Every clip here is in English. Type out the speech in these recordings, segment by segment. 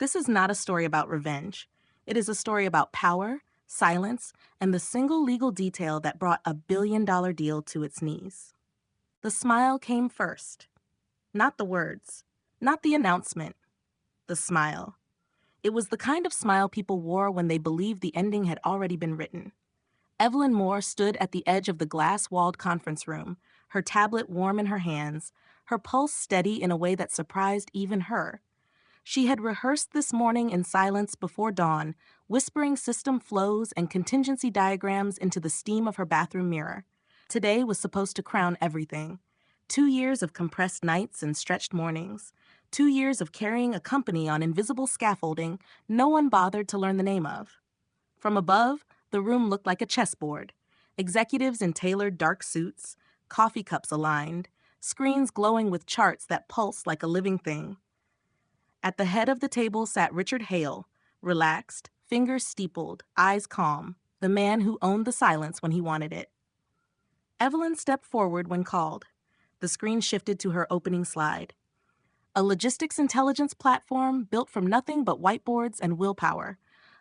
This is not a story about revenge. It is a story about power, silence, and the single legal detail that brought a $1 billion deal to its knees. The smile came first. Not the words. Not the announcement. The smile. It was the kind of smile people wore when they believed the ending had already been written. Evelyn Moore stood at the edge of the glass-walled conference room, her tablet warm in her hands, her pulse steady in a way that surprised even her. She had rehearsed this morning in silence before dawn, whispering system flows and contingency diagrams into the steam of her bathroom mirror. Today was supposed to crown everything. 2 years of compressed nights and stretched mornings. 2 years of carrying a company on invisible scaffolding no one bothered to learn the name of. From above, the room looked like a chessboard. Executives in tailored dark suits, coffee cups aligned, screens glowing with charts that pulsed like a living thing. At the head of the table sat Richard Hale, relaxed, fingers steepled, eyes calm, the man who owned the silence when he wanted it. Evelyn stepped forward when called. The screen shifted to her opening slide. A logistics intelligence platform built from nothing but whiteboards and willpower.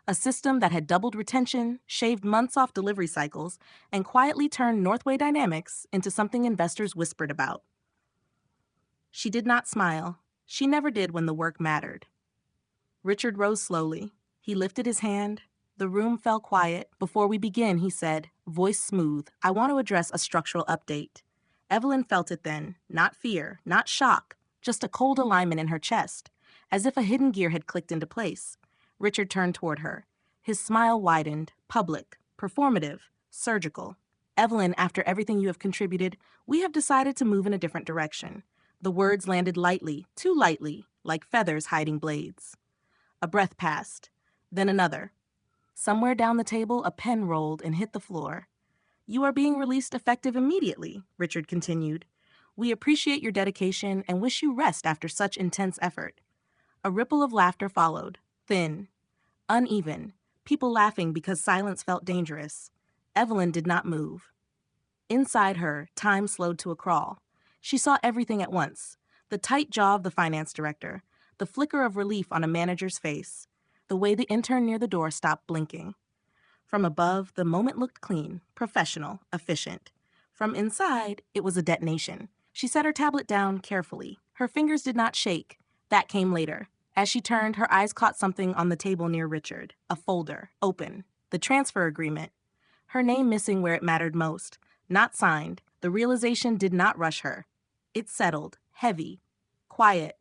A system that had doubled retention, shaved months off delivery cycles, and quietly turned Northway Dynamics into something investors whispered about. She did not smile. She never did when the work mattered. Richard rose slowly. He lifted his hand. The room fell quiet. Before we begin, he said, voice smooth, I want to address a structural update. Evelyn felt it then, not fear, not shock, just a cold alignment in her chest, as if a hidden gear had clicked into place. Richard turned toward her. His smile widened, public, performative, surgical. Evelyn, after everything you have contributed, we have decided to move in a different direction. The words landed lightly, too lightly, like feathers hiding blades. A breath passed, then another. Somewhere down the table, a pen rolled and hit the floor. You are being released effective immediately, Richard continued. We appreciate your dedication and wish you rest after such intense effort. A ripple of laughter followed, thin, uneven, people laughing because silence felt dangerous. Evelyn did not move. Inside her, time slowed to a crawl. She saw everything at once. The tight jaw of the finance director, the flicker of relief on a manager's face, the way the intern near the door stopped blinking. From above, the moment looked clean, professional, efficient. From inside, it was a detonation. She set her tablet down carefully. Her fingers did not shake. That came later. As she turned, her eyes caught something on the table near Richard. A folder, open. The transfer agreement. Her name missing where it mattered most. Not signed. The realization did not rush her. It settled, heavy, quiet.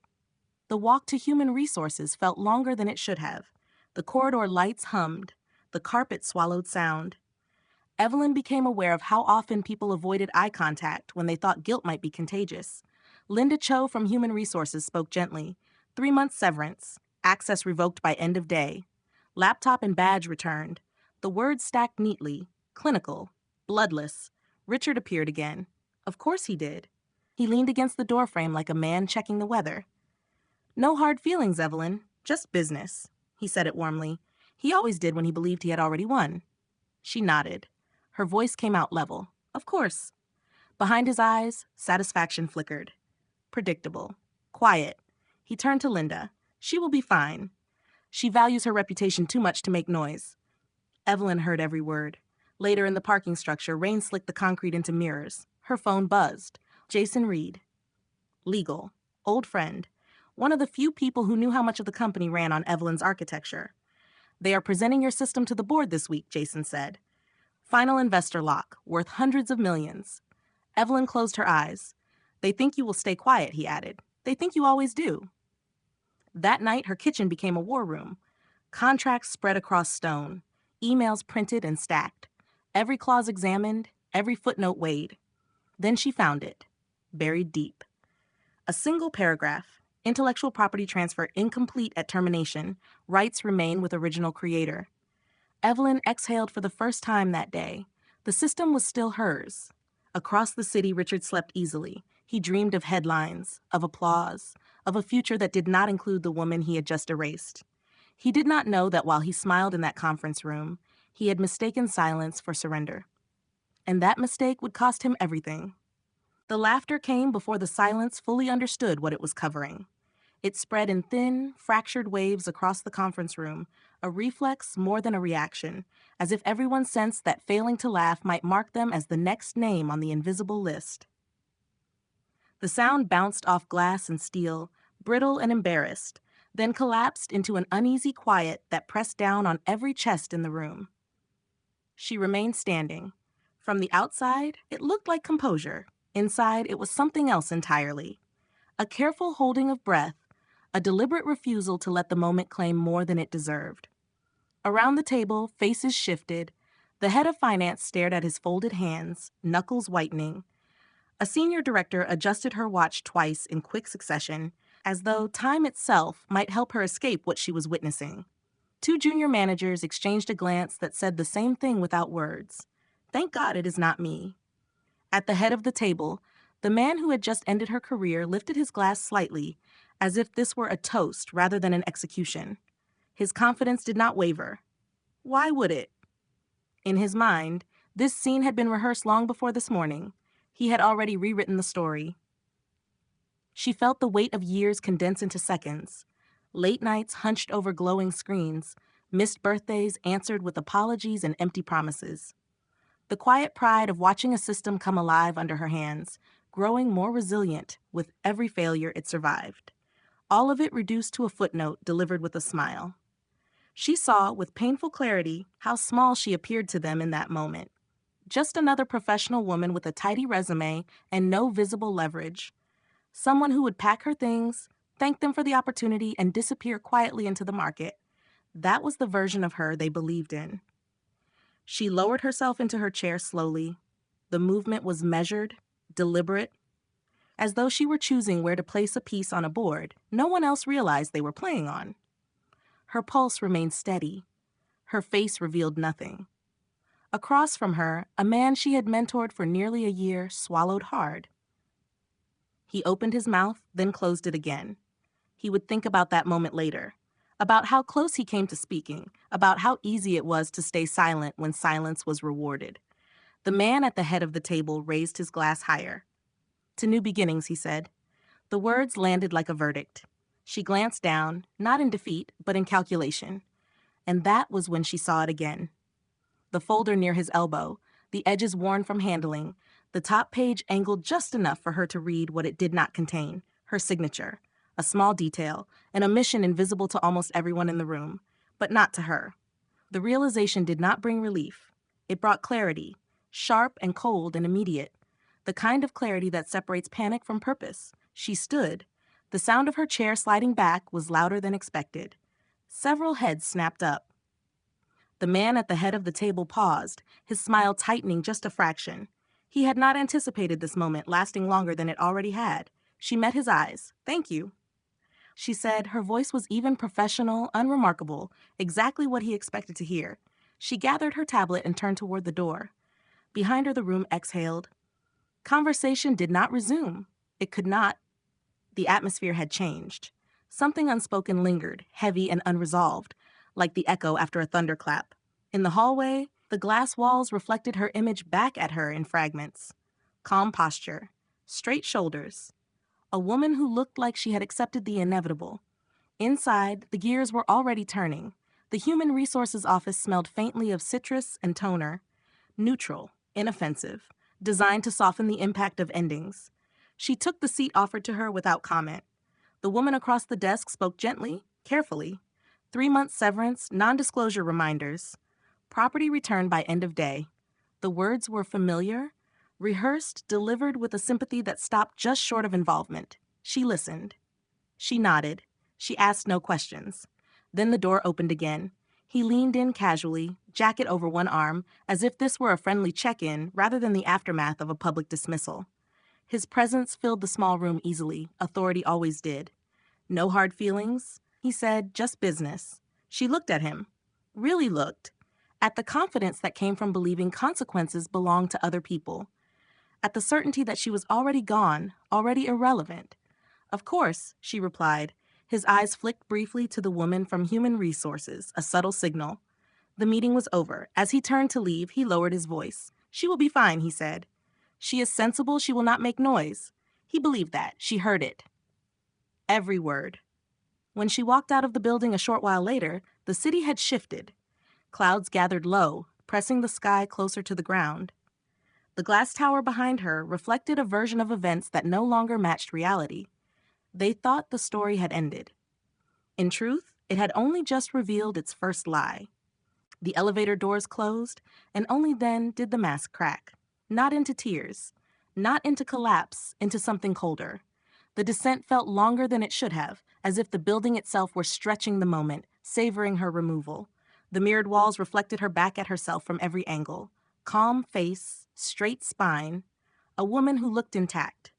The walk to human resources felt longer than it should have. The corridor lights hummed. The carpet swallowed sound. Evelyn became aware of how often people avoided eye contact when they thought guilt might be contagious. Linda Cho from Human Resources spoke gently. 3-month severance. Access revoked by end of day. Laptop and badge returned. The words stacked neatly. Clinical. Bloodless. Richard appeared again. Of course he did. He leaned against the doorframe like a man checking the weather. No hard feelings, Evelyn. Just business. He said it warmly. He always did when he believed he had already won. She nodded. Her voice came out level. Of course. Behind his eyes, satisfaction flickered. Predictable. Quiet. He turned to Linda. She will be fine. She values her reputation too much to make noise. Evelyn heard every word. Later in the parking structure, rain slicked the concrete into mirrors. Her phone buzzed. Jason Reed. Legal. Old friend. One of the few people who knew how much of the company ran on Evelyn's architecture. They are presenting your system to the board this week, Jason said. Final investor lock, worth hundreds of millions. Evelyn closed her eyes. They think you will stay quiet, he added. They think you always do. That night, her kitchen became a war room. Contracts spread across stone. Emails printed and stacked. Every clause examined, every footnote weighed. Then she found it, buried deep. A single paragraph. Intellectual property transfer incomplete at termination. Rights remain with original creator. Evelyn exhaled for the first time that day. The system was still hers. Across the city, Richard slept easily. He dreamed of headlines, of applause, of a future that did not include the woman he had just erased. He did not know that while he smiled in that conference room, he had mistaken silence for surrender. And that mistake would cost him everything. The laughter came before the silence fully understood what it was covering. It spread in thin, fractured waves across the conference room, a reflex more than a reaction, as if everyone sensed that failing to laugh might mark them as the next name on the invisible list. The sound bounced off glass and steel, brittle and embarrassed, then collapsed into an uneasy quiet that pressed down on every chest in the room. She remained standing. From the outside, it looked like composure. Inside, it was something else entirely. A careful holding of breath, a deliberate refusal to let the moment claim more than it deserved. Around the table, faces shifted. The head of finance stared at his folded hands, knuckles whitening. A senior director adjusted her watch twice in quick succession, as though time itself might help her escape what she was witnessing. Two junior managers exchanged a glance that said the same thing without words. Thank God it is not me. At the head of the table, the man who had just ended her career lifted his glass slightly, as if this were a toast rather than an execution. His confidence did not waver. Why would it? In his mind, this scene had been rehearsed long before this morning. He had already rewritten the story. She felt the weight of years condense into seconds. Late nights hunched over glowing screens, missed birthdays answered with apologies and empty promises. The quiet pride of watching a system come alive under her hands, growing more resilient with every failure it survived. All of it reduced to a footnote delivered with a smile. She saw, with painful clarity, how small she appeared to them in that moment. Just another professional woman with a tidy resume and no visible leverage. Someone who would pack her things, thank them for the opportunity, and disappear quietly into the market. That was the version of her they believed in. She lowered herself into her chair slowly. The movement was measured, deliberate, as though she were choosing where to place a piece on a board no one else realized they were playing on. Her pulse remained steady. Her face revealed nothing. Across from her, a man she had mentored for nearly a year swallowed hard. He opened his mouth, then closed it again. He would think about that moment later, about how close he came to speaking, about how easy it was to stay silent when silence was rewarded. The man at the head of the table raised his glass higher. To new beginnings, he said. The words landed like a verdict. She glanced down, not in defeat, but in calculation. And that was when she saw it again. The folder near his elbow, the edges worn from handling, the top page angled just enough for her to read what it did not contain, her signature, a small detail, an omission invisible to almost everyone in the room, but not to her. The realization did not bring relief. It brought clarity, sharp and cold and immediate, the kind of clarity that separates panic from purpose. She stood. The sound of her chair sliding back was louder than expected. Several heads snapped up. The man at the head of the table paused, his smile tightening just a fraction. He had not anticipated this moment lasting longer than it already had. She met his eyes. Thank you, she said. Her voice was even, professional, unremarkable, exactly what he expected to hear. She gathered her tablet and turned toward the door. Behind her, the room exhaled. Conversation did not resume. It could not. The atmosphere had changed. Something unspoken lingered, heavy and unresolved, like the echo after a thunderclap. In the hallway, the glass walls reflected her image back at her in fragments. Calm posture, straight shoulders. A woman who looked like she had accepted the inevitable. Inside, the gears were already turning. The Human Resources office smelled faintly of citrus and toner. Neutral, inoffensive, designed to soften the impact of endings. She took the seat offered to her without comment. The woman across the desk spoke gently, carefully. 3-month severance, non-disclosure reminders. Property returned by end of day. The words were familiar, rehearsed, delivered with a sympathy that stopped just short of involvement. She listened. She nodded. She asked no questions. Then the door opened again. He leaned in casually, jacket over one arm, as if this were a friendly check-in rather than the aftermath of a public dismissal. His presence filled the small room easily. Authority always did. No hard feelings, he said, just business. She looked at him. Really looked. At the confidence that came from believing consequences belonged to other people. At the certainty that she was already gone, already irrelevant. Of course, she replied. His eyes flicked briefly to the woman from Human Resources, a subtle signal. The meeting was over. As he turned to leave, he lowered his voice. She will be fine, he said. She is sensible, she will not make noise. He believed that. She heard it. Every word. When she walked out of the building a short while later, the city had shifted. Clouds gathered low, pressing the sky closer to the ground. The glass tower behind her reflected a version of events that no longer matched reality. They thought the story had ended. In truth, it had only just revealed its first lie. The elevator doors closed, and only then did the mask crack. Not into tears, not into collapse, into something colder. The descent felt longer than it should have, as if the building itself were stretching the moment, savoring her removal. The mirrored walls reflected her back at herself from every angle. Calm face, straight spine, a woman who looked intact.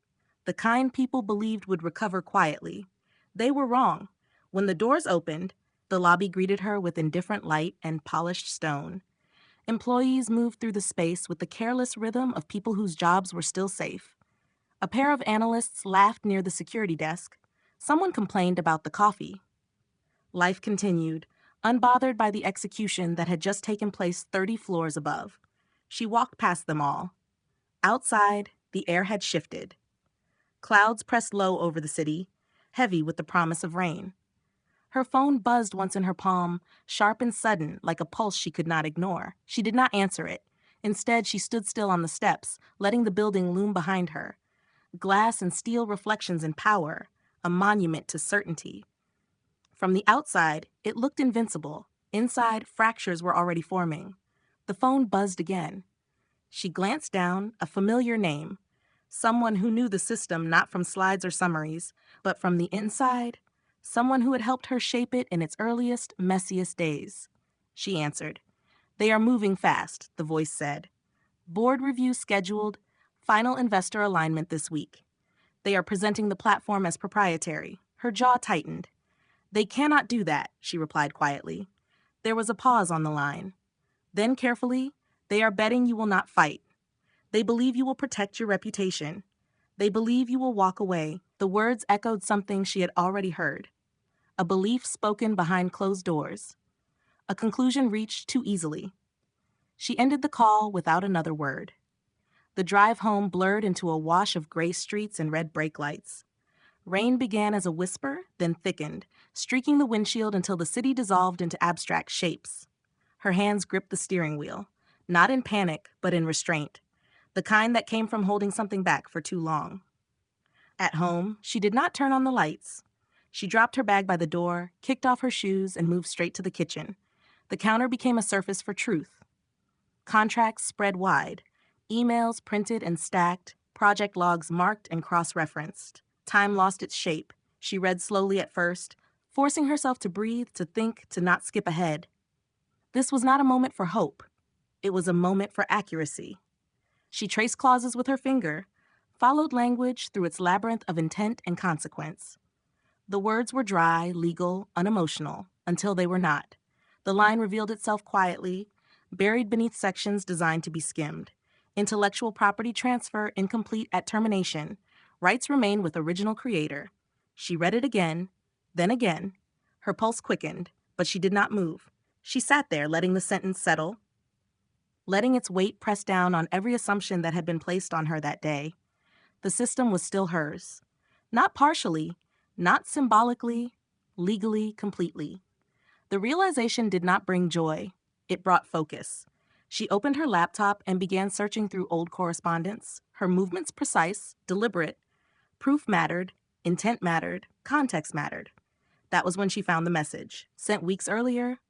The kind people believed would recover quietly. They were wrong. When the doors opened, the lobby greeted her with indifferent light and polished stone. Employees moved through the space with the careless rhythm of people whose jobs were still safe. A pair of analysts laughed near the security desk. Someone complained about the coffee. Life continued, unbothered by the execution that had just taken place 30 floors above. She walked past them all. Outside, the air had shifted. Clouds pressed low over the city, heavy with the promise of rain. Her phone buzzed once in her palm, sharp and sudden, like a pulse she could not ignore. She did not answer it. Instead, she stood still on the steps, letting the building loom behind her. Glass and steel reflections in power, a monument to certainty. From the outside, it looked invincible. Inside, fractures were already forming. The phone buzzed again. She glanced down, a familiar name. Someone who knew the system not from slides or summaries, but from the inside. Someone who had helped her shape it in its earliest, messiest days. She answered. "They are moving fast," the voice said. "Board review scheduled. Final investor alignment this week. They are presenting the platform as proprietary." Her jaw tightened. "They cannot do that," she replied quietly. There was a pause on the line. Then carefully, "They are betting you will not fight. They believe you will protect your reputation. They believe you will walk away." The words echoed something she had already heard. A belief spoken behind closed doors. A conclusion reached too easily. She ended the call without another word. The drive home blurred into a wash of gray streets and red brake lights. Rain began as a whisper, then thickened, streaking the windshield until the city dissolved into abstract shapes. Her hands gripped the steering wheel, not in panic, but in restraint, the kind that came from holding something back for too long. At home, she did not turn on the lights. She dropped her bag by the door, kicked off her shoes, and moved straight to the kitchen. The counter became a surface for truth. Contracts spread wide, emails printed and stacked, project logs marked and cross-referenced. Time lost its shape. She read slowly at first, forcing herself to breathe, to think, to not skip ahead. This was not a moment for hope. It was a moment for accuracy. She traced clauses with her finger, followed language through its labyrinth of intent and consequence. The words were dry, legal, unemotional, until they were not. The line revealed itself quietly, buried beneath sections designed to be skimmed. Intellectual property transfer incomplete at termination. Rights remain with original creator. She read it again, then again. Her pulse quickened, but she did not move. She sat there, letting the sentence settle, letting its weight press down on every assumption that had been placed on her that day. The system was still hers. Not partially, not symbolically, legally, completely. The realization did not bring joy. It brought focus. She opened her laptop and began searching through old correspondence, her movements precise, deliberate. Proof mattered, intent mattered, context mattered. That was when she found the message, sent weeks earlier,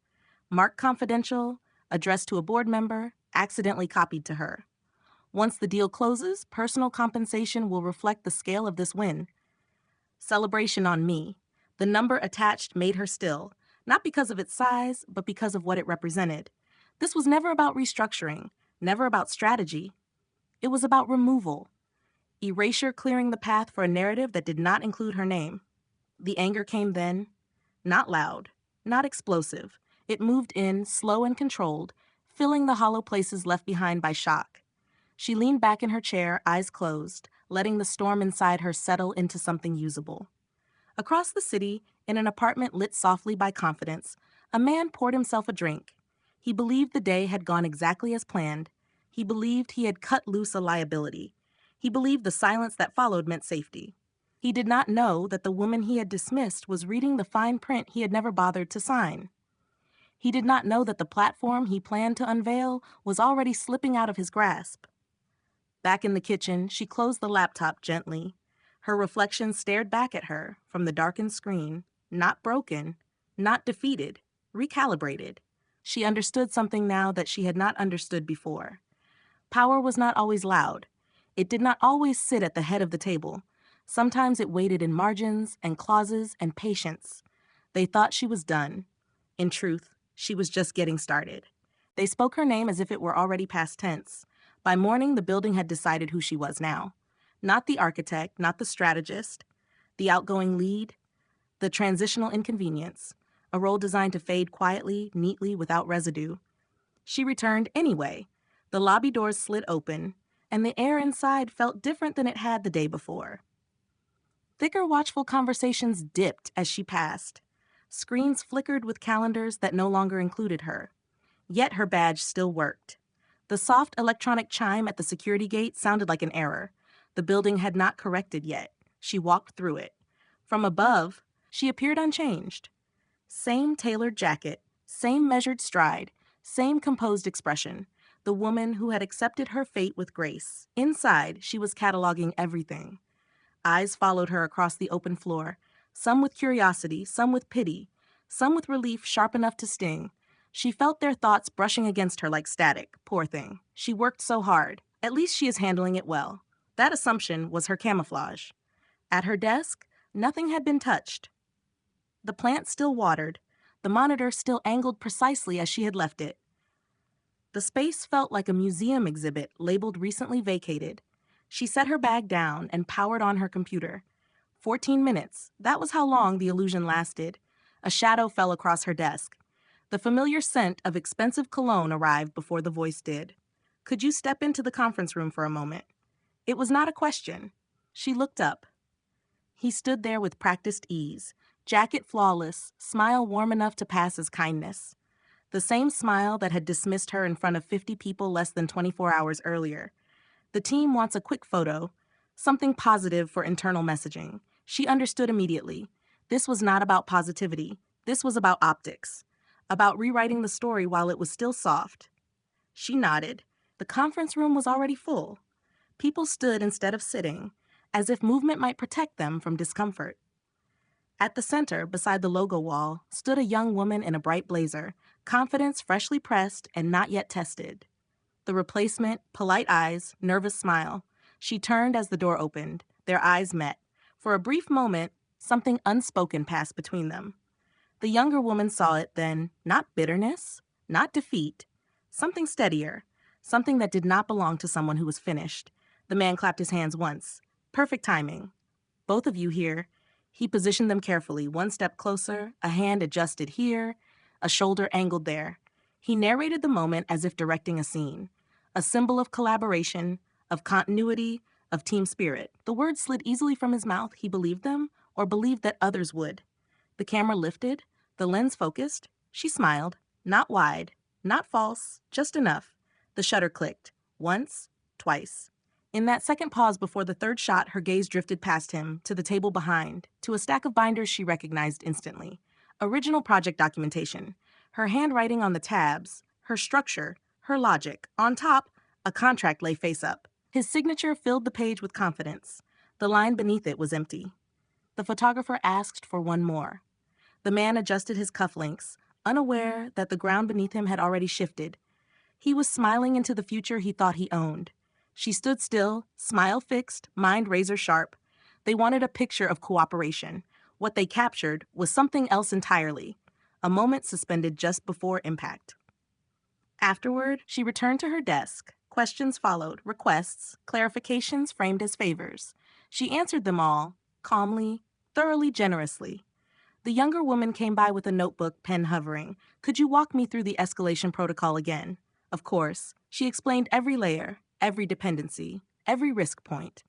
marked confidential, addressed to a board member, accidentally copied to her. Once the deal closes, personal compensation will reflect the scale of this win. Celebration on me. The number attached made her still, not because of its size, but because of what it represented. This was never about restructuring, never about strategy. It was about removal. Erasure clearing the path for a narrative that did not include her name. The anger came then, not loud, not explosive. It moved in, slow and controlled, filling the hollow places left behind by shock. She leaned back in her chair, eyes closed, letting the storm inside her settle into something usable. Across the city, in an apartment lit softly by confidence, a man poured himself a drink. He believed the day had gone exactly as planned. He believed he had cut loose a liability. He believed the silence that followed meant safety. He did not know that the woman he had dismissed was reading the fine print he had never bothered to sign. He did not know that the platform he planned to unveil was already slipping out of his grasp. Back in the kitchen, she closed the laptop gently. Her reflection stared back at her from the darkened screen, not broken, not defeated, recalibrated. She understood something now that she had not understood before. Power was not always loud. It did not always sit at the head of the table. Sometimes it waited in margins and clauses and patience. They thought she was done. In truth, she was just getting started. They spoke her name as if it were already past tense. By morning, the building had decided who she was now. Not the architect, not the strategist, the outgoing lead, the transitional inconvenience, a role designed to fade quietly, neatly, without residue. She returned anyway. The lobby doors slid open, and the air inside felt different than it had the day before. Thicker, watchful conversations dipped as she passed. Screens flickered with calendars that no longer included her. Yet her badge still worked. The soft electronic chime at the security gate sounded like an error. The building had not corrected yet. She walked through it. From above, she appeared unchanged. Same tailored jacket, same measured stride, same composed expression. The woman who had accepted her fate with grace. Inside, she was cataloging everything. Eyes followed her across the open floor, some with curiosity, some with pity, some with relief sharp enough to sting. She felt their thoughts brushing against her like static. Poor thing. She worked so hard. At least she is handling it well. That assumption was her camouflage. At her desk, nothing had been touched. The plant still watered, the monitor still angled precisely as she had left it. The space felt like a museum exhibit labeled recently vacated. She set her bag down and powered on her computer. 14 minutes, that was how long the illusion lasted. A shadow fell across her desk. The familiar scent of expensive cologne arrived before the voice did. Could you step into the conference room for a moment? It was not a question. She looked up. He stood there with practiced ease, jacket flawless, smile warm enough to pass as kindness. The same smile that had dismissed her in front of 50 people less than 24 hours earlier. The team wants a quick photo, something positive for internal messaging. She understood immediately. This was not about positivity. This was about optics, about rewriting the story while it was still soft. She nodded. The conference room was already full. People stood instead of sitting, as if movement might protect them from discomfort. At the center, beside the logo wall, stood a young woman in a bright blazer, confidence freshly pressed and not yet tested. The replacement, polite eyes, nervous smile. She turned as the door opened. Their eyes met. For a brief moment, something unspoken passed between them. The younger woman saw it then, not bitterness, not defeat, something steadier, something that did not belong to someone who was finished. The man clapped his hands once. Perfect timing. Both of you here. He positioned them carefully, one step closer, a hand adjusted here, a shoulder angled there. He narrated the moment as if directing a scene, a symbol of collaboration, of continuity, of team spirit. The words slid easily from his mouth. He believed them, or believed that others would. The camera lifted, the lens focused. She smiled, not wide, not false, just enough. The shutter clicked, once, twice. In that second pause before the third shot, her gaze drifted past him, to the table behind, to a stack of binders she recognized instantly. Original project documentation. Her handwriting on the tabs, her structure, her logic. On top, a contract lay face up. His signature filled the page with confidence. The line beneath it was empty. The photographer asked for one more. The man adjusted his cufflinks, unaware that the ground beneath him had already shifted. He was smiling into the future he thought he owned. She stood still, smile fixed, mind razor sharp. They wanted a picture of cooperation. What they captured was something else entirely, a moment suspended just before impact. Afterward, she returned to her desk. Questions followed, requests, clarifications framed as favors. She answered them all, calmly, thoroughly generously. The younger woman came by with a notebook, pen hovering. Could you walk me through the escalation protocol again? Of course. She explained every layer, every dependency, every risk point.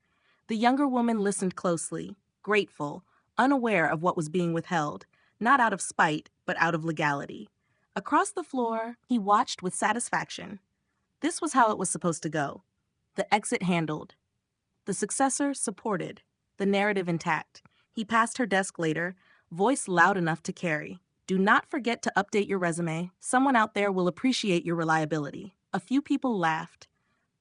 The younger woman listened closely, grateful, unaware of what was being withheld, not out of spite, but out of legality. Across the floor, he watched with satisfaction. This was how it was supposed to go. The exit handled. The successor supported. the narrative intact. He passed her desk later, voice loud enough to carry. Do not forget to update your resume. Someone out there will appreciate your reliability. A few people laughed.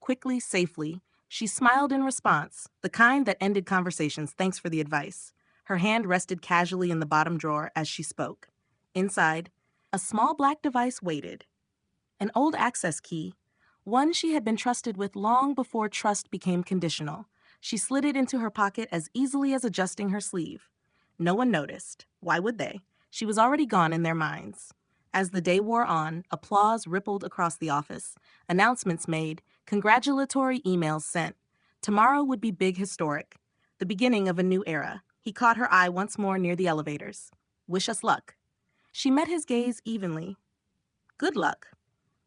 Quickly, safely, she smiled in response, the kind that ended conversations. Thanks for the advice. Her hand rested casually in the bottom drawer as she spoke. Inside, a small black device waited. An old access key, one she had been trusted with long before trust became conditional. She slid it into her pocket as easily as adjusting her sleeve. No one noticed. Why would they? She was already gone in their minds. As the day wore on, applause rippled across the office. Announcements made, congratulatory emails sent. Tomorrow would be big, historic. The beginning of a new era. He caught her eye once more near the elevators. Wish us luck. She met his gaze evenly. Good luck.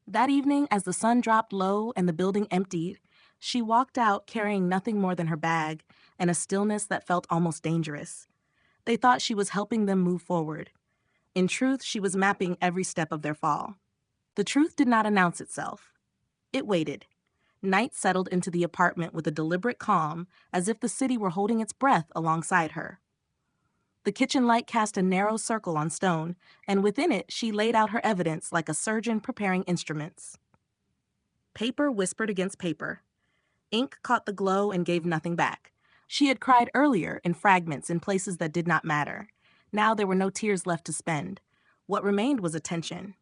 That evening, as the sun dropped low and the building emptied, she walked out carrying nothing more than her bag and a stillness that felt almost dangerous. They thought she was helping them move forward. In truth, she was mapping every step of their fall. The truth did not announce itself. It waited. Night settled into the apartment with a deliberate calm, as if the city were holding its breath alongside her. The kitchen light cast a narrow circle on stone, and within it she laid out her evidence like a surgeon preparing instruments. Paper whispered against paper. Ink caught the glow and gave nothing back. She had cried earlier in fragments in places that did not matter. Now there were no tears left to spend. What remained was attention.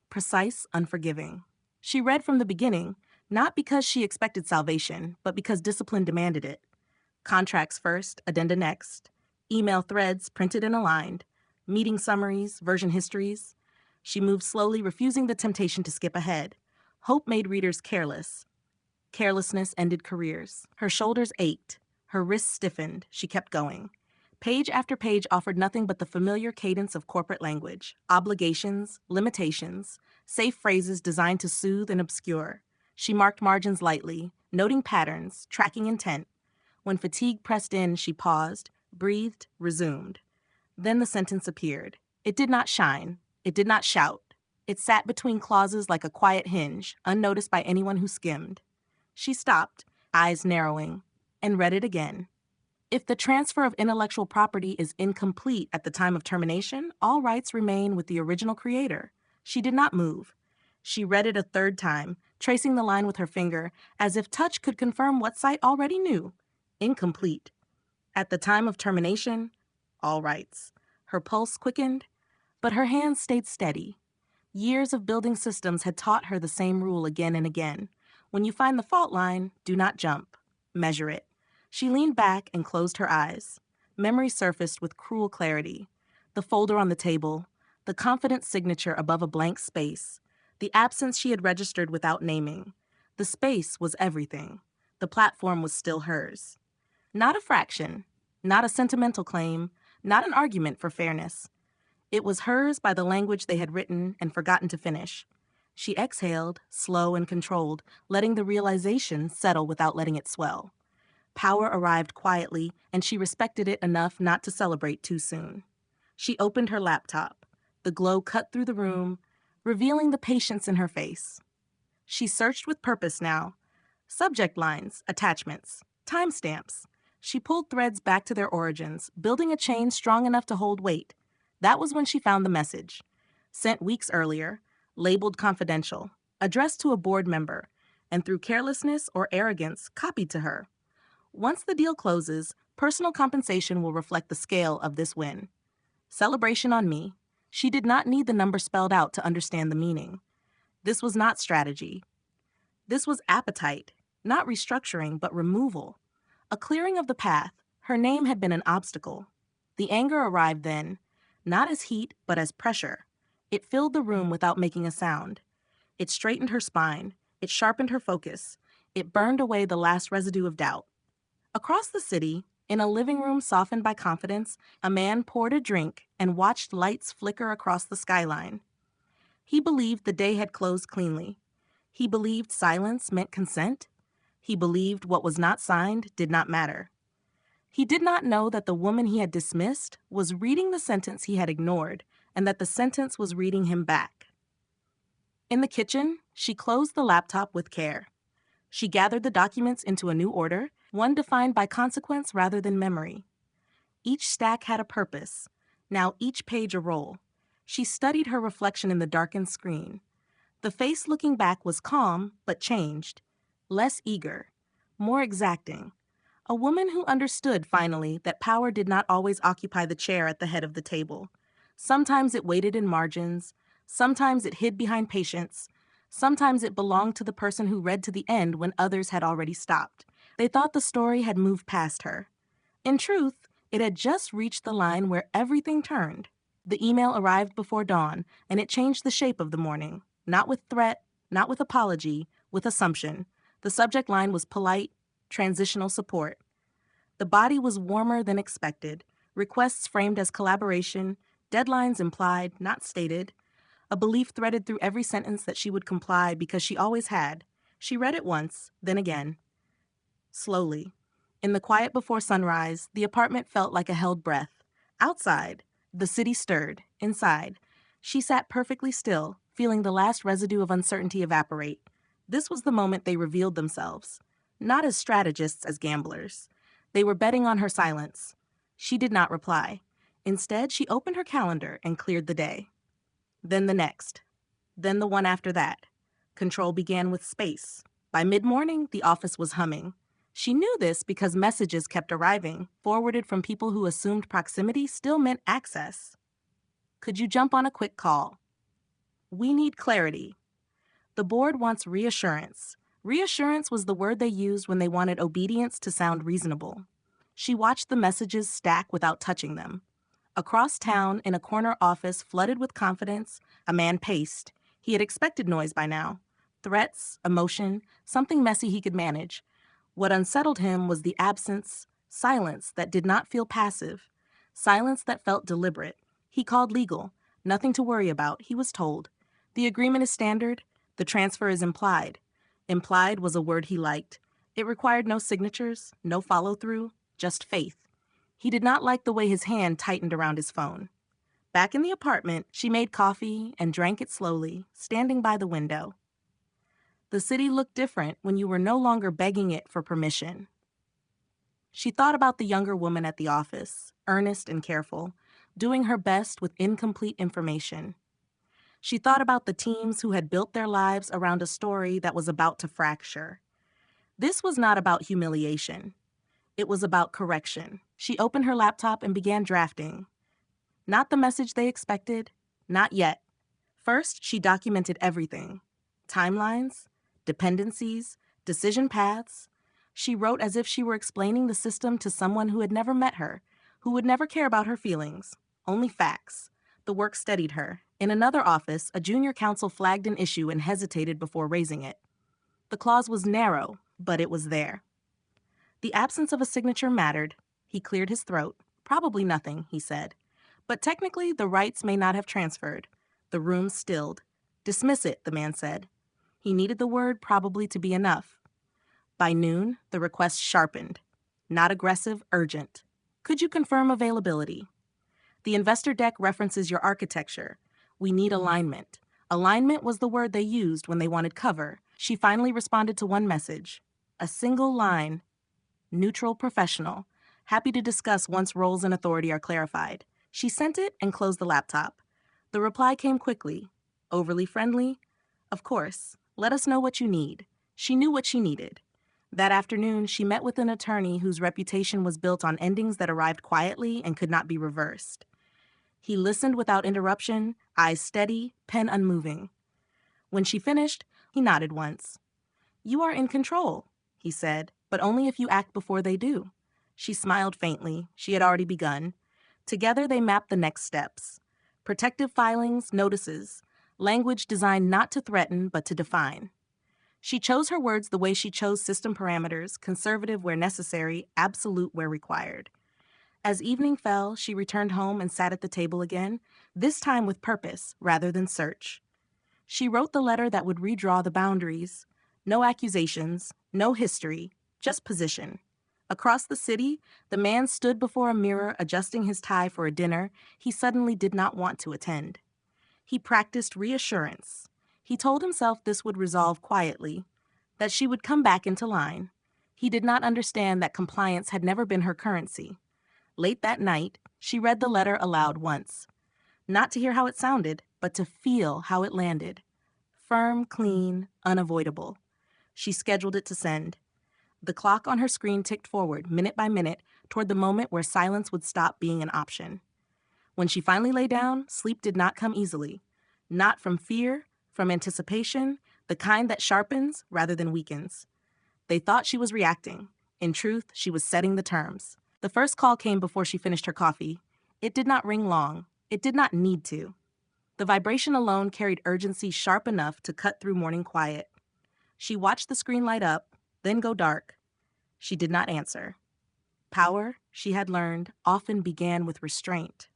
Precise, unforgiving. She read from the beginning, not because she expected salvation, but because discipline demanded it. Contracts first, addenda next. Email threads printed and aligned. Meeting summaries, version histories. She moved slowly, refusing the temptation to skip ahead. Hope made readers careless. Carelessness ended careers. Her shoulders ached. Her wrists stiffened. She kept going. Page after page offered nothing but the familiar cadence of corporate language. Obligations, limitations, safe phrases designed to soothe and obscure. She marked margins lightly, noting patterns, tracking intent. When fatigue pressed in, she paused, breathed, resumed. Then the sentence appeared. It did not shine. It did not shout. It sat between clauses like a quiet hinge, unnoticed by anyone who skimmed. She stopped, eyes narrowing, and read it again. If the transfer of intellectual property is incomplete at the time of termination, all rights remain with the original creator. She did not move. She read it a third time, tracing the line with her finger, as if touch could confirm what sight already knew. Incomplete. At the time of termination, all rights. Her pulse quickened, but her hands stayed steady. Years of building systems had taught her the same rule again and again. When you find the fault line, do not jump. Measure it. She leaned back and closed her eyes. Memory surfaced with cruel clarity. The folder on the table, the confident signature above a blank space, the absence she had registered without naming. The space was everything. The platform was still hers. Not a fraction, not a sentimental claim, not an argument for fairness. It was hers by the language they had written and forgotten to finish. She exhaled, slow and controlled, letting the realization settle without letting it swell. Power arrived quietly, and she respected it enough not to celebrate too soon. She opened her laptop. The glow cut through the room, revealing the patience in her face. She searched with purpose now. Subject lines, attachments, timestamps. She pulled threads back to their origins, building a chain strong enough to hold weight. That was when she found the message. Sent weeks earlier, labeled confidential, addressed to a board member, and through carelessness or arrogance, copied to her. Once the deal closes, personal compensation will reflect the scale of this win. Celebration on me. She did not need the number spelled out to understand the meaning. This was not strategy. This was appetite, not restructuring, but removal. A clearing of the path. Her name had been an obstacle. The anger arrived then, not as heat, but as pressure. It filled the room without making a sound. It straightened her spine. It sharpened her focus. It burned away the last residue of doubt. Across the city, in a living room softened by confidence, a man poured a drink and watched lights flicker across the skyline. He believed the day had closed cleanly. He believed silence meant consent. He believed what was not signed did not matter. He did not know that the woman he had dismissed was reading the sentence he had ignored, and that the sentence was reading him back. In the kitchen, she closed the laptop with care. She gathered the documents into a new order, one defined by consequence rather than memory. Each stack had a purpose, now each page a role. She studied her reflection in the darkened screen. The face looking back was calm, but changed. Less eager, more exacting. A woman who understood, finally, that power did not always occupy the chair at the head of the table. Sometimes it waited in margins. Sometimes it hid behind patience. Sometimes it belonged to the person who read to the end when others had already stopped. They thought the story had moved past her. In truth, it had just reached the line where everything turned. The email arrived before dawn, and it changed the shape of the morning. Not with threat, not with apology, with assumption. The subject line was polite, transitional support. The body was warmer than expected, requests framed as collaboration, deadlines implied, not stated. A belief threaded through every sentence that she would comply because she always had. She read it once, then again. Slowly. In the quiet before sunrise, the apartment felt like a held breath. Outside, the city stirred. Inside, she sat perfectly still, feeling the last residue of uncertainty evaporate. This was the moment they revealed themselves. Not as strategists, as gamblers. They were betting on her silence. She did not reply. Instead, she opened her calendar and cleared the day. Then the next. Then the one after that. Control began with space. By mid-morning, the office was humming. She knew this because messages kept arriving, forwarded from people who assumed proximity still meant access. Could you jump on a quick call? We need clarity. The board wants reassurance. Reassurance was the word they used when they wanted obedience to sound reasonable. She watched the messages stack without touching them. Across town, in a corner office flooded with confidence, a man paced. He had expected noise by now. Threats, emotion, something messy he could manage. What unsettled him was the absence, silence that did not feel passive. Silence that felt deliberate. He called legal. Nothing to worry about, he was told. The agreement is standard. The transfer is implied. Implied was a word he liked. It required no signatures, no follow-through, just faith. He did not like the way his hand tightened around his phone. Back in the apartment, she made coffee and drank it slowly, standing by the window. The city looked different when you were no longer begging it for permission. She thought about the younger woman at the office, earnest and careful, doing her best with incomplete information. She thought about the teams who had built their lives around a story that was about to fracture. This was not about humiliation. It was about correction. She opened her laptop and began drafting. Not the message they expected, not yet. First, she documented everything. Timelines, dependencies, decision paths. She wrote as if she were explaining the system to someone who had never met her, who would never care about her feelings, only facts. The work steadied her. In another office, a junior counsel flagged an issue and hesitated before raising it. The clause was narrow, but it was there. The absence of a signature mattered. He cleared his throat. Probably nothing, he said. But technically, the rights may not have transferred. The room stilled. Dismiss it, the man said. He needed the word probably to be enough. By noon, the request sharpened. Not aggressive, urgent. Could you confirm availability? The investor deck references your architecture. We need alignment. Alignment was the word they used when they wanted cover. She finally responded to one message. A single line. Neutral professional. Happy to discuss once roles and authority are clarified. She sent it and closed the laptop. The reply came quickly. Overly friendly? Of course. Let us know what you need. She knew what she needed. That afternoon, she met with an attorney whose reputation was built on endings that arrived quietly and could not be reversed. He listened without interruption, eyes steady, pen unmoving. When she finished, he nodded once. You are in control, he said, but only if you act before they do. She smiled faintly. She had already begun. Together, they mapped the next steps. Protective filings, notices, language designed not to threaten but to define. She chose her words the way she chose system parameters, conservative where necessary, absolute where required. As evening fell, she returned home and sat at the table again, this time with purpose rather than search. She wrote the letter that would redraw the boundaries. No accusations, no history, just position. Across the city, the man stood before a mirror adjusting his tie for a dinner he suddenly did not want to attend. He practiced reassurance. He told himself this would resolve quietly, that she would come back into line. He did not understand that compliance had never been her currency. Late that night, she read the letter aloud once, not to hear how it sounded, but to feel how it landed. Firm, clean, unavoidable. She scheduled it to send. The clock on her screen ticked forward, minute by minute, toward the moment where silence would stop being an option. When she finally lay down, sleep did not come easily. Not from fear, from anticipation, the kind that sharpens rather than weakens. They thought she was reacting. In truth, she was setting the terms. The first call came before she finished her coffee. It did not ring long. It did not need to. The vibration alone carried urgency sharp enough to cut through morning quiet. She watched the screen light up, then go dark. She did not answer. Power, she had learned, often began with restraint.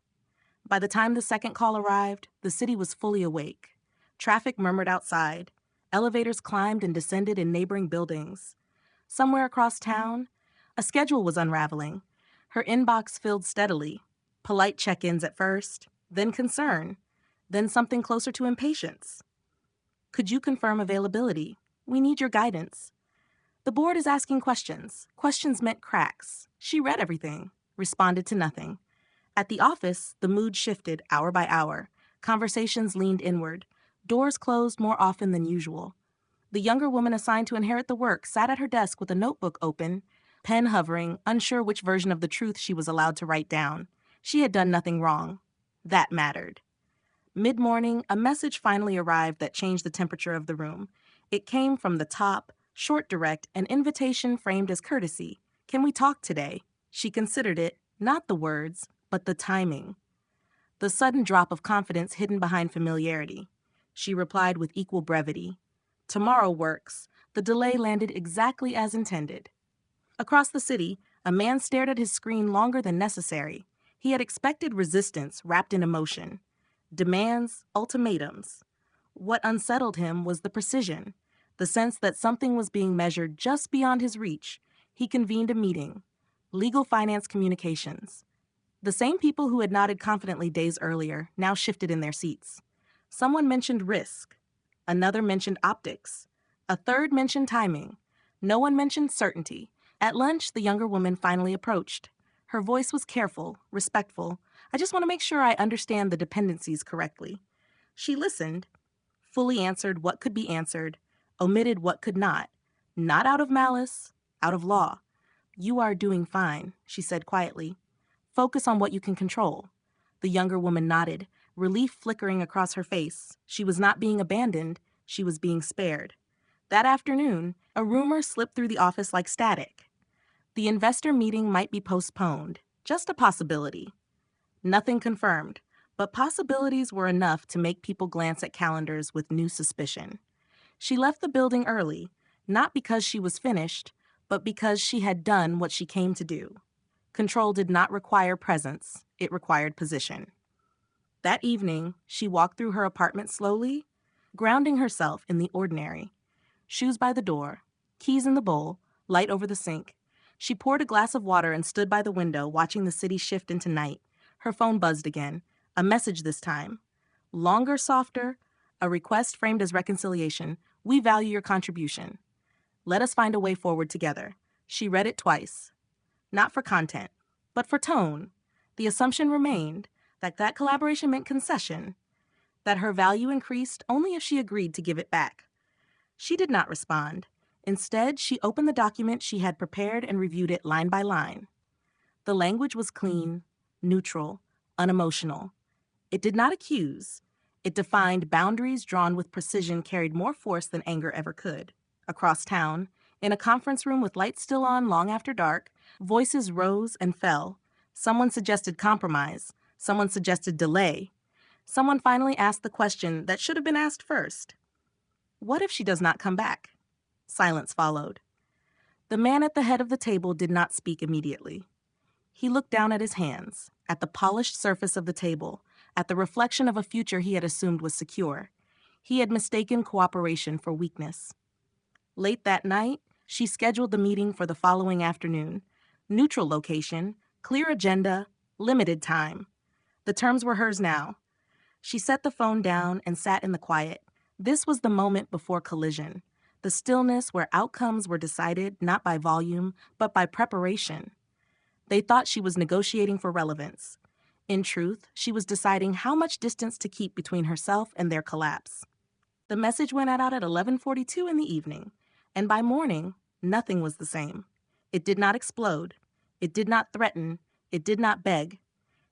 By the time the second call arrived, the city was fully awake. Traffic murmured outside. Elevators climbed and descended in neighboring buildings. Somewhere across town, a schedule was unraveling. Her inbox filled steadily. Polite check-ins at first, then concern, then something closer to impatience. Could you confirm availability? We need your guidance. The board is asking questions. Questions meant cracks. She read everything, responded to nothing. At the office, the mood shifted hour by hour. Conversations leaned inward. Doors closed more often than usual. The younger woman assigned to inherit the work sat at her desk with a notebook open, pen hovering, unsure which version of the truth she was allowed to write down. She had done nothing wrong. That mattered. Mid-morning, a message finally arrived that changed the temperature of the room. It came from the top, short, direct, an invitation framed as courtesy. Can we talk today? She considered it, not the words, but the timing. The sudden drop of confidence hidden behind familiarity. She replied with equal brevity. Tomorrow works. The delay landed exactly as intended. Across the city, a man stared at his screen longer than necessary. He had expected resistance wrapped in emotion. Demands, ultimatums. What unsettled him was the precision, the sense that something was being measured just beyond his reach. He convened a meeting. Legal finance communications. The same people who had nodded confidently days earlier now shifted in their seats. Someone mentioned risk. Another mentioned optics. A third mentioned timing. No one mentioned certainty. At lunch, the younger woman finally approached. Her voice was careful, respectful. I just want to make sure I understand the dependencies correctly. She listened, fully answered what could be answered, omitted what could not. Not out of malice, out of law. You are doing fine, she said quietly. Focus on what you can control. The younger woman nodded, relief flickering across her face. She was not being abandoned, she was being spared. That afternoon, a rumor slipped through the office like static. The investor meeting might be postponed, just a possibility. Nothing confirmed, but possibilities were enough to make people glance at calendars with new suspicion. She left the building early, not because she was finished, but because she had done what she came to do. Control did not require presence, it required position. That evening, she walked through her apartment slowly, grounding herself in the ordinary. Shoes by the door, keys in the bowl, light over the sink. She poured a glass of water and stood by the window, watching the city shift into night. Her phone buzzed again, a message this time. Longer, softer, a request framed as reconciliation. We value your contribution. Let us find a way forward together. She read it twice. Not for content, but for tone. The assumption remained that collaboration meant concession, that her value increased only if she agreed to give it back. She did not respond. Instead, she opened the document she had prepared and reviewed it line by line. The language was clean, neutral, unemotional. It did not accuse. It defined boundaries drawn with precision carried more force than anger ever could. Across town, in a conference room with lights still on long after dark, voices rose and fell. Someone suggested compromise. Someone suggested delay. Someone finally asked the question that should have been asked first. What if she does not come back? Silence followed. The man at the head of the table did not speak immediately. He looked down at his hands, at the polished surface of the table, at the reflection of a future he had assumed was secure. He had mistaken cooperation for weakness. Late that night, she scheduled the meeting for the following afternoon. Neutral location, clear agenda, limited time. The terms were hers now. She set the phone down and sat in the quiet. This was the moment before collision. The the stillness where outcomes were decided not by volume, but by preparation. They thought she was negotiating for relevance. In truth, she was deciding how much distance to keep between herself and their collapse. The message went out at 11:42 in the evening, and by morning, nothing was the same. It did not explode. It did not threaten. It did not beg.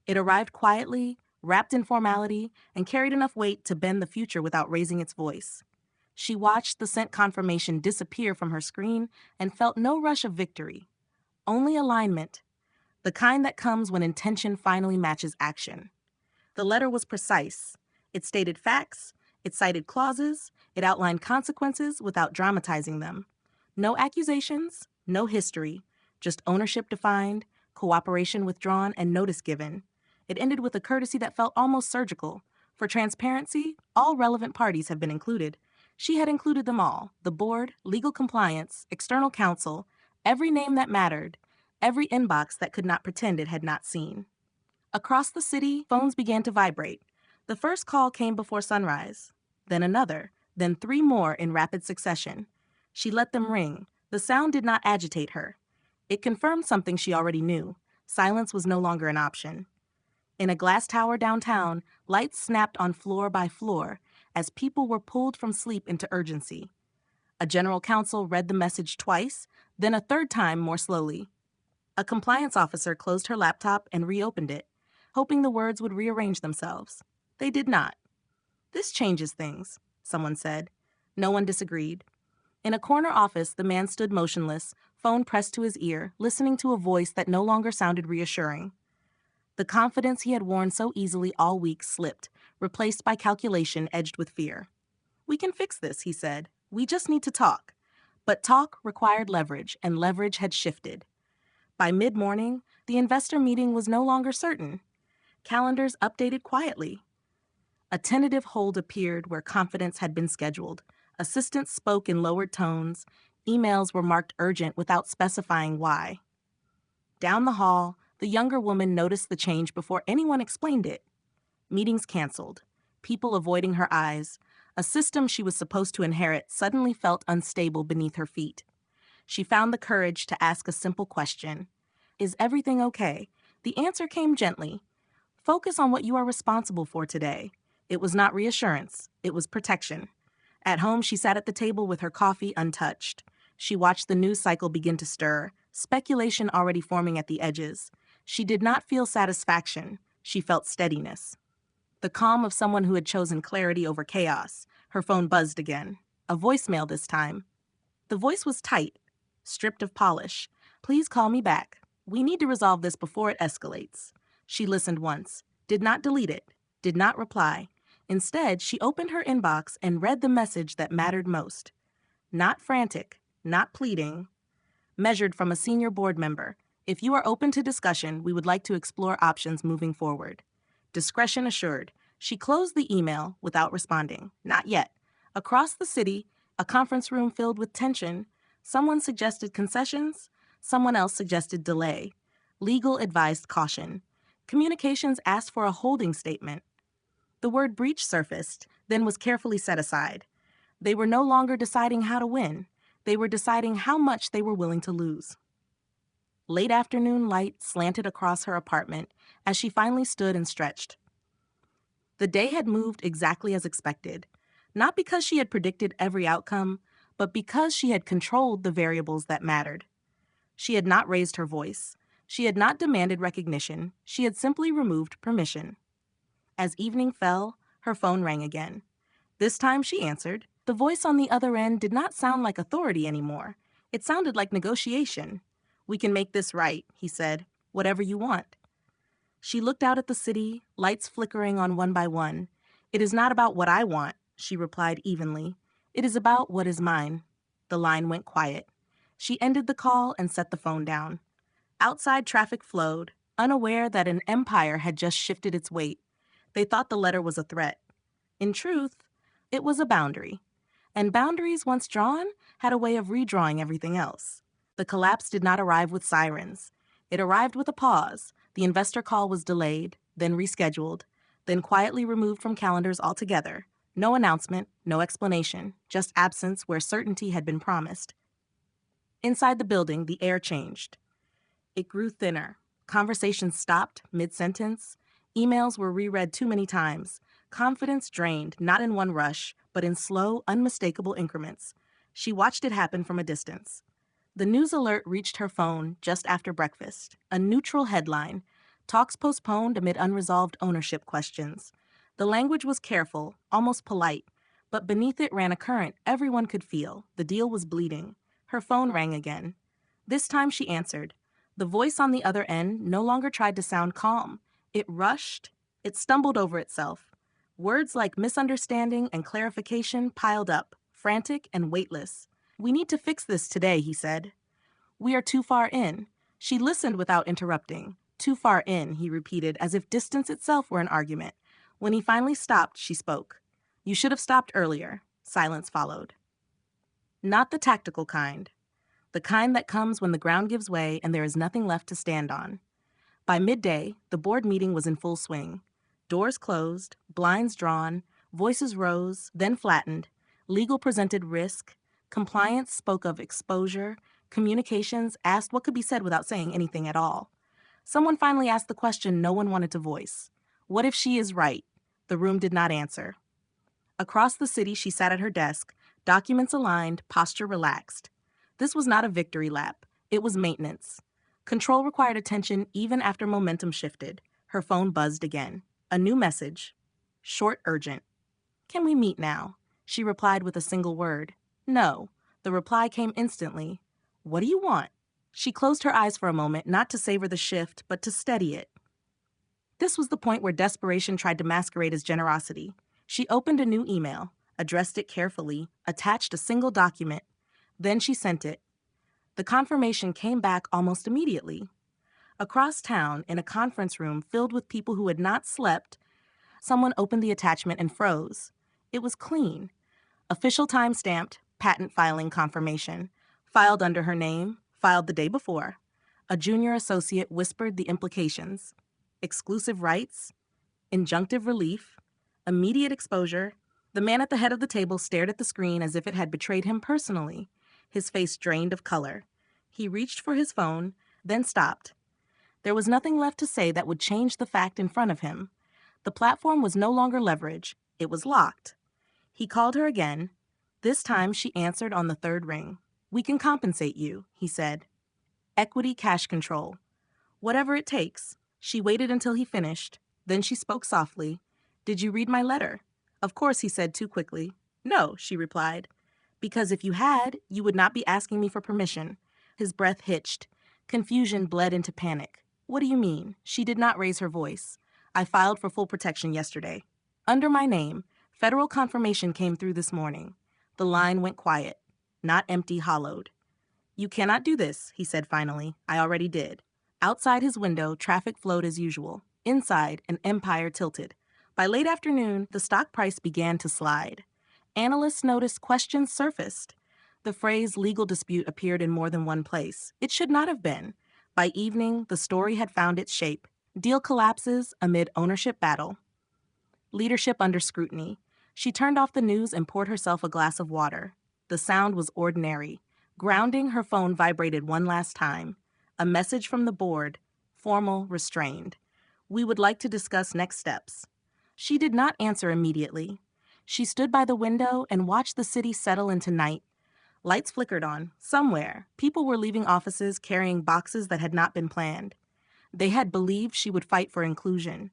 It arrived quietly, wrapped in formality, and carried enough weight to bend the future without raising its voice. She watched the sent confirmation disappear from her screen and felt no rush of victory, only alignment, the kind that comes when intention finally matches action. The letter was precise. It stated facts, it cited clauses, it outlined consequences without dramatizing them. No accusations, no history, just ownership defined, cooperation withdrawn, and notice given. It ended with a courtesy that felt almost surgical. For transparency, all relevant parties have been included. She had included them all: the board, legal compliance, external counsel, every name that mattered, every inbox that could not pretend it had not seen. Across the city, phones began to vibrate. The first call came before sunrise, then another, then three more in rapid succession. She let them ring. The sound did not agitate her. It confirmed something she already knew. Silence was no longer an option. In a glass tower downtown, lights snapped on floor by floor as people were pulled from sleep into urgency. A general counsel read the message twice, then a third time more slowly. A compliance officer closed her laptop and reopened it, hoping the words would rearrange themselves. They did not. "This changes things," someone said. No one disagreed. In a corner office, the man stood motionless, phone pressed to his ear, listening to a voice that no longer sounded reassuring. The confidence he had worn so easily all week slipped, replaced by calculation edged with fear. "We can fix this," he said. "We just need to talk." But talk required leverage, and leverage had shifted. By mid-morning, the investor meeting was no longer certain. Calendars updated quietly. A tentative hold appeared where confidence had been scheduled. Assistants spoke in lowered tones. Emails were marked urgent without specifying why. Down the hall, the younger woman noticed the change before anyone explained it. Meetings canceled. People avoiding her eyes. A system she was supposed to inherit suddenly felt unstable beneath her feet. She found the courage to ask a simple question. "Is everything okay?" The answer came gently. "Focus on what you are responsible for today." It was not reassurance. It was protection. At home, she sat at the table with her coffee untouched. She watched the news cycle begin to stir, speculation already forming at the edges. She did not feel satisfaction. She felt steadiness. The calm of someone who had chosen clarity over chaos. Her phone buzzed again. A voicemail this time. The voice was tight, stripped of polish. "Please call me back. We need to resolve this before it escalates." She listened once, did not delete it, did not reply. Instead, she opened her inbox and read the message that mattered most. Not frantic, not pleading. Measured from a senior board member. "If you are open to discussion, we would like to explore options moving forward." Discretion assured. She closed the email without responding. Not yet. Across the city, a conference room filled with tension. Someone suggested concessions. Someone else suggested delay. Legal advised caution. Communications asked for a holding statement. The word breach surfaced, then was carefully set aside. They were no longer deciding how to win. They were deciding how much they were willing to lose. Late afternoon light slanted across her apartment as she finally stood and stretched. The day had moved exactly as expected, not because she had predicted every outcome, but because she had controlled the variables that mattered. She had not raised her voice. She had not demanded recognition. She had simply removed permission. As evening fell, her phone rang again. This time she answered. The voice on the other end did not sound like authority anymore. It sounded like negotiation. "We can make this right," he said. "Whatever you want." She looked out at the city, lights flickering on one by one. "It is not about what I want," she replied evenly. "It is about what is mine." The line went quiet. She ended the call and set the phone down. Outside traffic flowed, unaware that an empire had just shifted its weight. They thought the letter was a threat. In truth, it was a boundary. And boundaries, once drawn, had a way of redrawing everything else. The collapse did not arrive with sirens. It arrived with a pause. The investor call was delayed, then rescheduled, then quietly removed from calendars altogether. No announcement, no explanation, just absence where certainty had been promised. Inside the building, the air changed. It grew thinner. Conversations stopped mid-sentence. Emails were reread too many times. Confidence drained, not in one rush, but in slow, unmistakable increments. She watched it happen from a distance. The news alert reached her phone just after breakfast. A neutral headline: talks postponed amid unresolved ownership questions. The language was careful, almost polite, but beneath it ran a current everyone could feel. The deal was bleeding. Her phone rang again. This time she answered. The voice on the other end no longer tried to sound calm. It rushed. It stumbled over itself. Words like misunderstanding and clarification piled up, frantic and weightless. "We need to fix this today," he said. "We are too far in." She listened without interrupting. "Too far in," he repeated, as if distance itself were an argument. When he finally stopped, she spoke. "You should have stopped earlier." Silence followed. Not the tactical kind. The kind that comes when the ground gives way and there is nothing left to stand on. By midday, the board meeting was in full swing. Doors closed, blinds drawn, voices rose, then flattened. Legal presented risk. Compliance spoke of exposure. Communications asked what could be said without saying anything at all. Someone finally asked the question no one wanted to voice. What if she is right? The room did not answer. Across the city, she sat at her desk, documents aligned, posture relaxed. This was not a victory lap. It was maintenance. Control required attention even after momentum shifted. Her phone buzzed again. A new message. Short, urgent. "Can we meet now?" She replied with a single word. "No." The reply came instantly. "What do you want?" She closed her eyes for a moment, not to savor the shift, but to steady it. This was the point where desperation tried to masquerade as generosity. She opened a new email, addressed it carefully, attached a single document. Then she sent it. The confirmation came back almost immediately. Across town, in a conference room filled with people who had not slept, someone opened the attachment and froze. It was clean. Official time stamped, patent filing confirmation. Filed under her name, filed the day before. A junior associate whispered the implications. Exclusive rights, injunctive relief, immediate exposure. The man at the head of the table stared at the screen as if it had betrayed him personally. His face drained of color. He reached for his phone, then stopped. There was nothing left to say that would change the fact in front of him. The platform was no longer leverage. It was locked. He called her again. This time she answered on the third ring. "We can compensate you," he said. "Equity cash control. Whatever it takes." She waited until he finished. Then she spoke softly. "Did you read my letter?" "Of course," he said too quickly. "No," she replied. "Because if you had, you would not be asking me for permission." His breath hitched. Confusion bled into panic. "What do you mean?" She did not raise her voice. "I filed for full protection yesterday. Under my name. Federal confirmation came through this morning." The line went quiet, not empty, hollowed. "You cannot do this," he said finally. "I already did." Outside his window, traffic flowed as usual. Inside, an empire tilted. By late afternoon, the stock price began to slide. Analysts noticed questions surfaced. The phrase legal dispute appeared in more than one place. It should not have been. By evening, the story had found its shape. Deal collapses amid ownership battle. Leadership under scrutiny. She turned off the news and poured herself a glass of water. The sound was ordinary. Grounding, her phone vibrated one last time. A message from the board, formal, restrained. "We would like to discuss next steps." She did not answer immediately. She stood by the window and watched the city settle into night. Lights flickered on. Somewhere, people were leaving offices carrying boxes that had not been planned. They had believed she would fight for inclusion.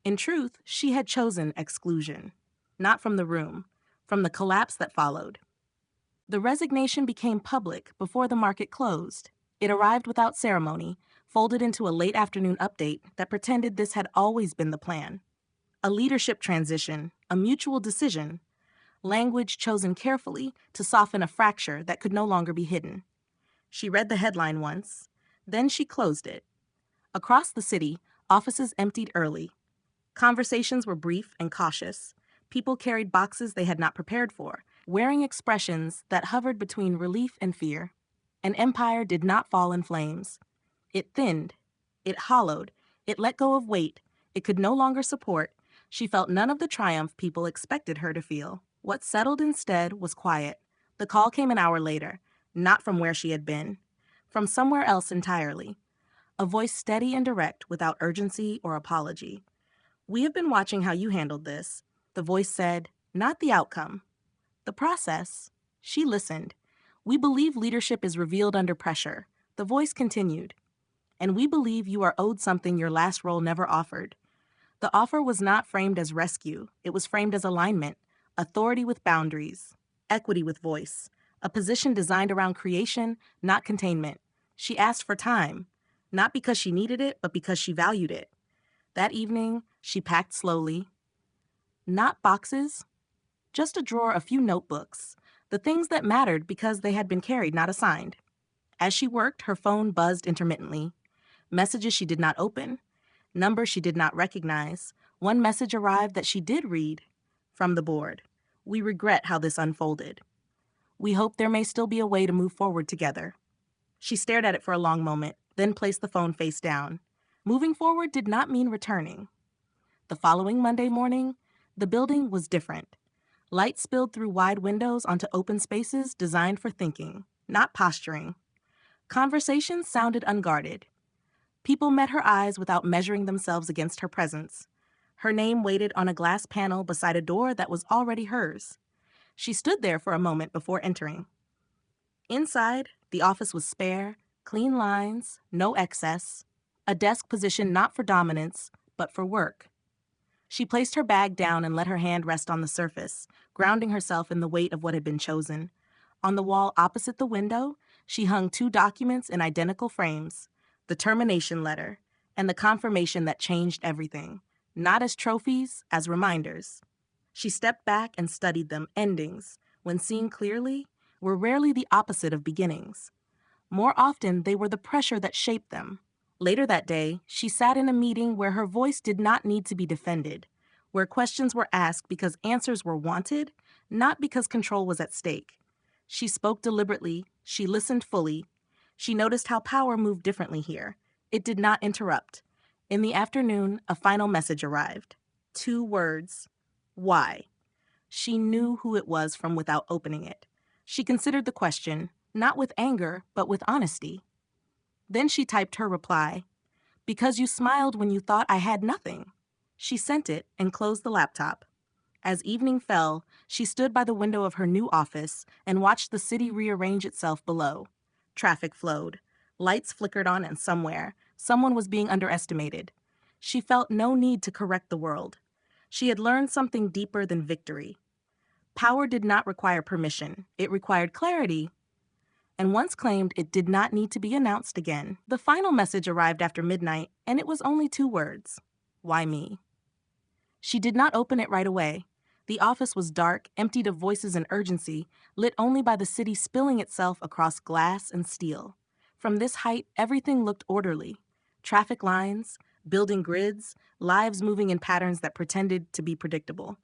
In truth, she had chosen exclusion. Not from the room, from the collapse that followed. The resignation became public before the market closed. It arrived without ceremony, folded into a late afternoon update that pretended this had always been the plan. A leadership transition, a mutual decision. Language chosen carefully to soften a fracture that could no longer be hidden. She read the headline once, then she closed it. Across the city, offices emptied early. Conversations were brief and cautious. People carried boxes they had not prepared for, wearing expressions that hovered between relief and fear. An empire did not fall in flames. It thinned. It hollowed. It let go of weight it could no longer support. She felt none of the triumph people expected her to feel. What settled instead was quiet. The call came an hour later, not from where she had been, from somewhere else entirely. A voice steady and direct without urgency or apology. "We have been watching how you handled this," the voice said, "not the outcome. The process." She listened. "We believe leadership is revealed under pressure," the voice continued. "And we believe you are owed something your last role never offered." The offer was not framed as rescue, it was framed as alignment, authority with boundaries, equity with voice, a position designed around creation, not containment. She asked for time, not because she needed it, but because she valued it. That evening, she packed slowly. Not boxes, just a drawer, a few notebooks, the things that mattered because they had been carried, not assigned. As she worked, her phone buzzed intermittently. Messages she did not open, numbers she did not recognize. One message arrived that she did read, from the board. "We regret how this unfolded. We hope there may still be a way to move forward together." She stared at it for a long moment, then placed the phone face down. Moving forward did not mean returning. The following Monday morning, the building was different. Light spilled through wide windows onto open spaces designed for thinking, not posturing. Conversations sounded unguarded. People met her eyes without measuring themselves against her presence. Her name waited on a glass panel beside a door that was already hers. She stood there for a moment before entering. Inside, the office was spare, clean lines, no excess, a desk positioned not for dominance, but for work. She placed her bag down and let her hand rest on the surface, grounding herself in the weight of what had been chosen. On the wall opposite the window, she hung 2 documents in identical frames, the termination letter and the confirmation that changed everything, not as trophies, as reminders. She stepped back and studied them. Endings, when seen clearly, were rarely the opposite of beginnings. More often, they were the pressure that shaped them. Later that day, she sat in a meeting where her voice did not need to be defended, where questions were asked because answers were wanted, not because control was at stake. She spoke deliberately, she listened fully. She noticed how power moved differently here. It did not interrupt. In the afternoon, a final message arrived. 2 words. Why? She knew who it was from without opening it. She considered the question, not with anger, but with honesty. Then she typed her reply. "Because you smiled when you thought I had nothing." She sent it and closed the laptop. As evening fell, she stood by the window of her new office and watched the city rearrange itself below. Traffic flowed. Lights flickered on, and somewhere, someone was being underestimated. She felt no need to correct the world. She had learned something deeper than victory. Power did not require permission. It required clarity. And once claimed, it did not need to be announced again. The final message arrived after midnight, and it was only 2 words. Why me? She did not open it right away. The office was dark, emptied of voices and urgency, lit only by the city spilling itself across glass and steel. From this height, everything looked orderly. Traffic lines, building grids, lives moving in patterns that pretended to be predictable.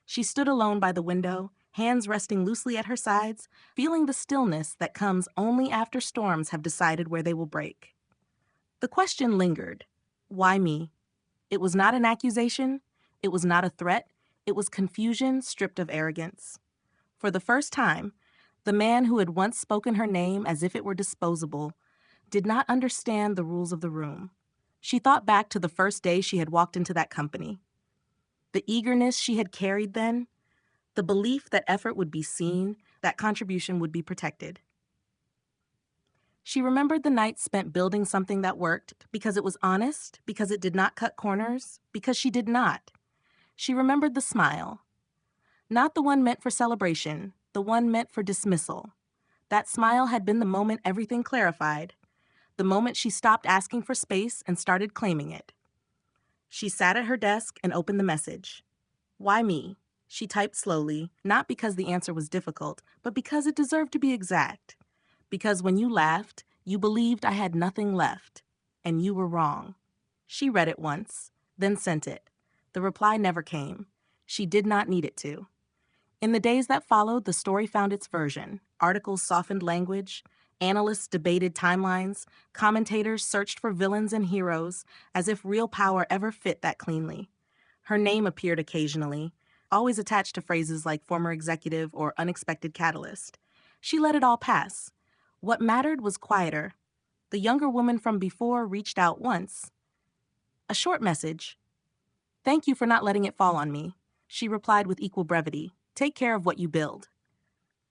She stood alone by the window, hands resting loosely at her sides, feeling the stillness that comes only after storms have decided where they will break. The question lingered. Why me? It was not an accusation. It was not a threat. It was confusion stripped of arrogance. For the first time, the man who had once spoken her name as if it were disposable did not understand the rules of the room. She thought back to the first day she had walked into that company. The eagerness she had carried then, the belief that effort would be seen, that contribution would be protected. She remembered the nights spent building something that worked because it was honest, because it did not cut corners, because she did not. She remembered the smile. Not the one meant for celebration, the one meant for dismissal. That smile had been the moment everything clarified, the moment she stopped asking for space and started claiming it. She sat at her desk and opened the message. Why me? She typed slowly, not because the answer was difficult, but because it deserved to be exact. Because when you laughed, you believed I had nothing left, and you were wrong. She read it once, then sent it. The reply never came. She did not need it to. In the days that followed, the story found its version. Articles softened language, analysts debated timelines, commentators searched for villains and heroes, as if real power ever fit that cleanly. Her name appeared occasionally, always attached to phrases like former executive or unexpected catalyst. She let it all pass. What mattered was quieter. The younger woman from before reached out once. A short message. "Thank you for not letting it fall on me." She replied with equal brevity. "Take care of what you build."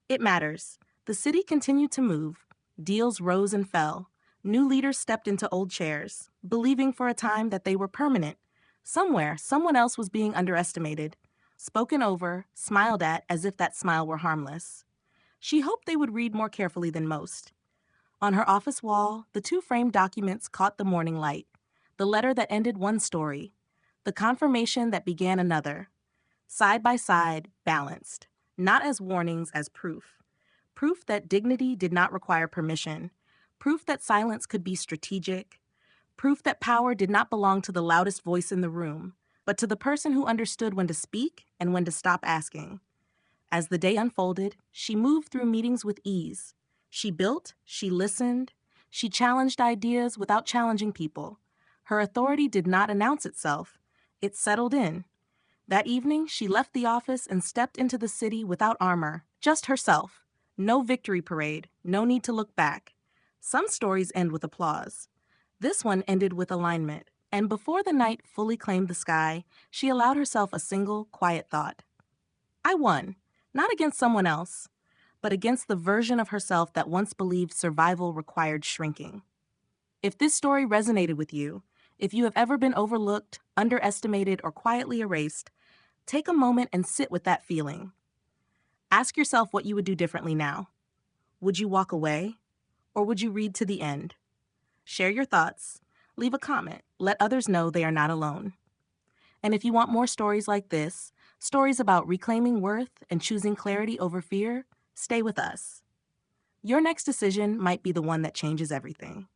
It matters. The city continued to move. Deals rose and fell. New leaders stepped into old chairs, believing for a time that they were permanent. Somewhere, someone else was being underestimated, spoken over, smiled at as if that smile were harmless. She hoped they would read more carefully than most. On her office wall, the two framed documents caught the morning light. The letter that ended one story, the confirmation that began another. Side by side, balanced, not as warnings, as proof. Proof that dignity did not require permission. Proof that silence could be strategic. Proof that power did not belong to the loudest voice in the room, but to the person who understood when to speak and when to stop asking. As the day unfolded, she moved through meetings with ease. She built, she listened, she challenged ideas without challenging people. Her authority did not announce itself. It settled in. That evening, she left the office and stepped into the city without armor, just herself. No victory parade, no need to look back. Some stories end with applause. This one ended with alignment, and before the night fully claimed the sky, she allowed herself a single, quiet thought. I won, not against someone else, but against the version of herself that once believed survival required shrinking. If this story resonated with you, if you have ever been overlooked, underestimated, or quietly erased, take a moment and sit with that feeling. Ask yourself what you would do differently now. Would you walk away, or would you read to the end? Share your thoughts, leave a comment, let others know they are not alone. And if you want more stories like this, stories about reclaiming worth and choosing clarity over fear, stay with us. Your next decision might be the one that changes everything.